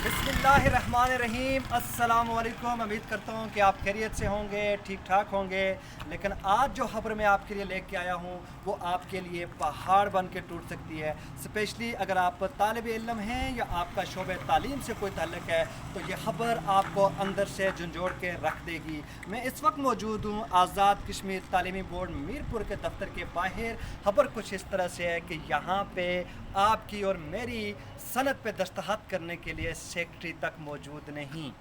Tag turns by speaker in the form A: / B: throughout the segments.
A: बिस्मिल्लाहिर्रहमानिर्रहीम। अस्सलाम वालेकुम। उम्मीद करता हूँ कि आप खैरियत से होंगे, ठीक ठाक होंगे। लेकिन आज जो खबर मैं आपके लिए लेके आया हूँ वो आपके लिए पहाड़ बन के टूट सकती है। स्पेशली अगर आप तालिब इल्म हैं या आपका शोबे तालीम से कोई ताल्लुक़ है तो ये खबर आपको अंदर से झंझोड़ के रख देगी। मैं इस वक्त मौजूद हूँ आज़ाद कश्मीर तालीमी बोर्ड मीरपुर के दफ्तर के बाहर। खबर कुछ इस तरह से है कि यहाँ पे आपकी और मेरी सनद पे दस्तखत करने के लिए सेक्रेटरी तक मौजूद नहीं।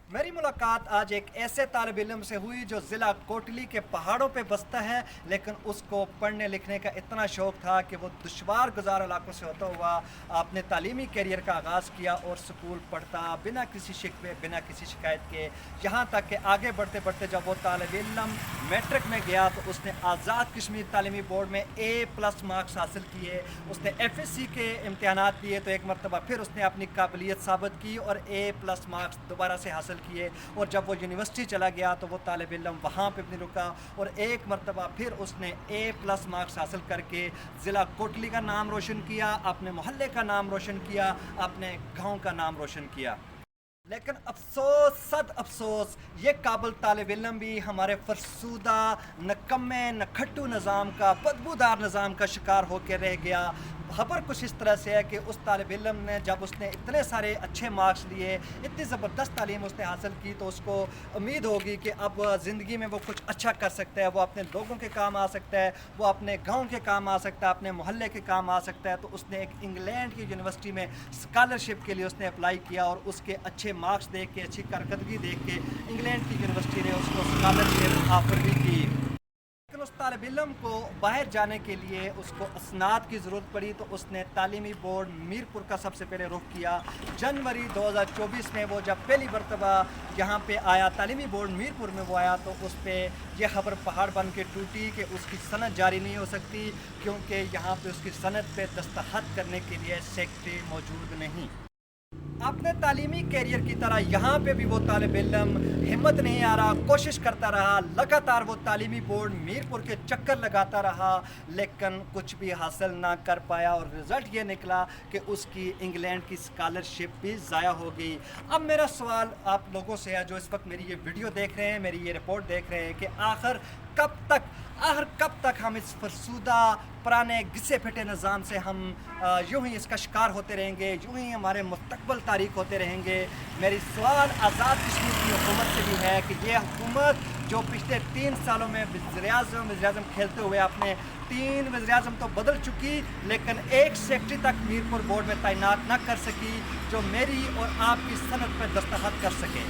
A: मेरी मुलाकात आज एक ऐसे तालिब इल्म से हुई जो ज़िला कोटली के पहाड़ों पे बसता है, लेकिन उसको पढ़ने लिखने का इतना शौक़ था कि वो दुश्वार गुजार इलाकों से होता हुआ अपने तालीमी कैरियर का आगाज़ किया और स्कूल पढ़ता बिना किसी शिकवे बिना किसी शिकायत के। यहाँ तक कि आगे बढ़ते बढ़ते जब वो तालिब इल्म मैट्रिक में गया तो उसने आज़ाद कश्मीर तालीमी बोर्ड में A+ मार्क्स हासिल किए। उसने FSC के इम्तहानात दिए तो एक मरतबा फिर उसने अपनी काबिलियत साबित की और A+ मार्क्स दोबारा से हासिल किए। और जब वो यूनिवर्सिटी चला गया तो वो तालिब इल्म वहाँ पे भी रुका और एक मरतबा फिर उसने A+ मार्क्स हासिल करके ज़िला कोटली का नाम रोशन किया, अपने मोहल्ले का नाम रोशन किया, अपने गांव का नाम रोशन किया। लेकिन अफसोस सद अफसोस ये काबिल तालिब इल्म भी हमारे फरसूदा नकम्मे नखट्टू निज़ाम का बदबूदार निज़ाम का शिकार होकर रह गया। खबर कुछ इस तरह से है कि उस तालिब इल्म ने जब उसने इतने सारे अच्छे मार्क्स लिए, इतनी ज़बरदस्त तालीम उसने हासिल की तो उसको उम्मीद होगी कि अब ज़िंदगी में वो कुछ अच्छा कर सकता है, वो अपने लोगों के काम आ सकता है, वो अपने गांव के काम आ सकता है, अपने मोहल्ले के काम आ सकता है। तो उसने एक इंग्लैंड की यूनिवर्सिटी में स्कॉलरशिप के लिए उसने अप्लाई किया और उसके अच्छे मार्क्स देख के, अच्छी कारकर्दगी देख के इंग्लैंड की यूनिवर्सिटी ने उसको स्कॉलरशिप ऑफर भी की। लेकिन उस तालिब इल्म को बाहर जाने के लिए उसको असनाद की ज़रूरत पड़ी तो उसने तालीमी बोर्ड मीरपुर का सबसे पहले रुख किया। जनवरी 2024 में वो जब पहली मरतबा यहाँ पे आया, तालीमी बोर्ड मीरपुर में वो आया तो उस पर यह खबर पहाड़ बन के टूटी कि उसकी सनद जारी नहीं हो सकती क्योंकि यहाँ पे उसकी सनद पे दस्तखत करने के लिए सेक्रेटरी मौजूद नहीं। अपने तालीमी कैरियर की तरह यहाँ पे भी वो तालिब इल्म हिम्मत नहीं आ रहा, कोशिश करता रहा, लगातार वो तालीमी बोर्ड मीरपुर के चक्कर लगाता रहा लेकिन कुछ भी हासिल ना कर पाया और रिज़ल्ट ये निकला कि उसकी इंग्लैंड की स्कॉलरशिप भी ज़ाया हो गई। अब मेरा सवाल आप लोगों से है जो इस वक्त मेरी ये वीडियो देख रहे हैं, मेरी ये रिपोर्ट देख रहे हैं कि आखिर कब तक हम इस फरसूदा पुराने घिसे फिटे निज़ाम से हम यूँ ही इसका शिकार होते रहेंगे, यूँ ही हमारे मुस्तक़बिल तारीख होते रहेंगे। मेरी सवाल आज़ाद कश्मीर की हुकूमत से भी है कि ये हुकूमत जो पिछले 3 सालों में वज़ीर-ए-आज़म खेलते हुए अपने 3 वज़ीर-ए-आज़म तो बदल चुकी लेकिन एक सेक्रेटरी तक मीरपुर बोर्ड में तैनात न कर सकी जो मेरी और आपकी सनद पर दस्तखत कर सके।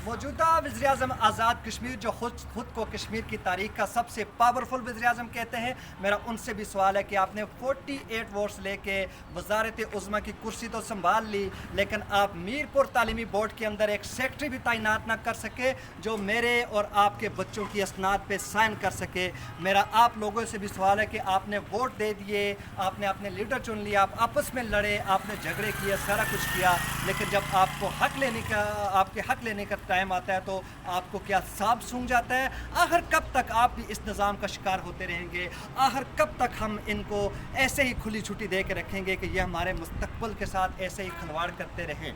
A: मौजूदा वज़ीर-ए-आज़म आज़ाद कश्मीर जो खुद को कश्मीर की तारीख का सबसे पावरफुल वज़ीर-ए-आज़म कहते हैं, मेरा उनसे भी सवाल है कि आपने 48 वोट्स लेके वज़ारत-ए-उज़्मा की कुर्सी तो संभाल ली लेकिन आप मीरपुर तालीमी बोर्ड के अंदर एक सेक्रेटरी भी तैनात ना कर सके जो मेरे और आपके बच्चों की असनाद पे साइन कर सके। मेरा आप लोगों से भी सवाल है कि आपने वोट दे दिए, आपने अपने लीडर चुन लिया, आप आपस में लड़े, आपने झगड़े किए, सारा कुछ किया लेकिन जब आपके हक लेने का टाइम आता है तो आपको क्या सांप सूंघ जाता है? आखिर कब तक आप भी इस निज़ाम का शिकार होते रहेंगे? आखिर कब तक हम इनको ऐसे ही खुली छुट्टी दे के रखेंगे कि ये हमारे मुस्तक़बिल के साथ ऐसे ही खिलवाड़ करते रहें?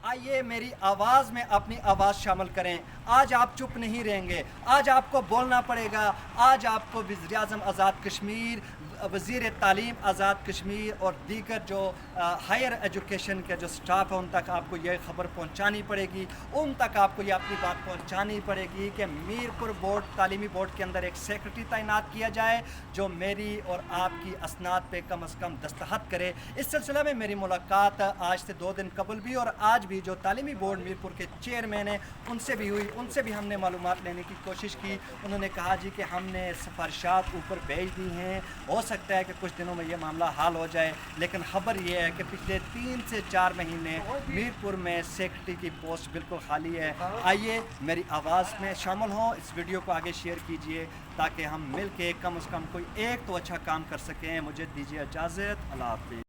A: आइए मेरी आवाज़ में अपनी आवाज़ शामिल करें। आज आप चुप नहीं रहेंगे, आज आपको बोलना पड़ेगा। आज आपको वज़ीर-ए-आज़म आज़ाद कश्मीर, वज़ीर तालीम आज़ाद कश्मीर और दीगर जो हायर एजुकेशन के जो स्टाफ है उन तक आपको ये खबर पहुंचानी पड़ेगी, उन तक आपको ये अपनी बात पहुंचानी पड़ेगी कि मीरपुर बोर्ड तालीमी बोर्ड के अंदर एक सेक्रेटरी तैनात किया जाए जो मेरी और आपकी असनाद पे कम से कम दस्तखत करे। इस सिलसिले में मेरी मुलाकात आज से 2 दिन कबल भी और आज भी जो तालीमी बोर्ड मीरपुर के चेयरमैन हैं उनसे भी हुई, उनसे भी हमने मालूमात लेने की कोशिश की। उन्होंने कहा जी कि हमने सिफारिशात ऊपर भेज दी हैं, हो सकता है कि कुछ दिनों में ये मामला हल हो जाए लेकिन खबर ये है कि पिछले 3 से 4 महीने मीरपुर में सेक्रेटरी की पोस्ट बिल्कुल खाली है। आइए मेरी आवाज़ में शामिल हों, इस वीडियो को आगे शेयर कीजिए ताकि हम मिल के कम से कम कोई एक तो अच्छा काम कर सकें। मुझे दीजिए इजाज़त। अल्लाह हाफ़िज़।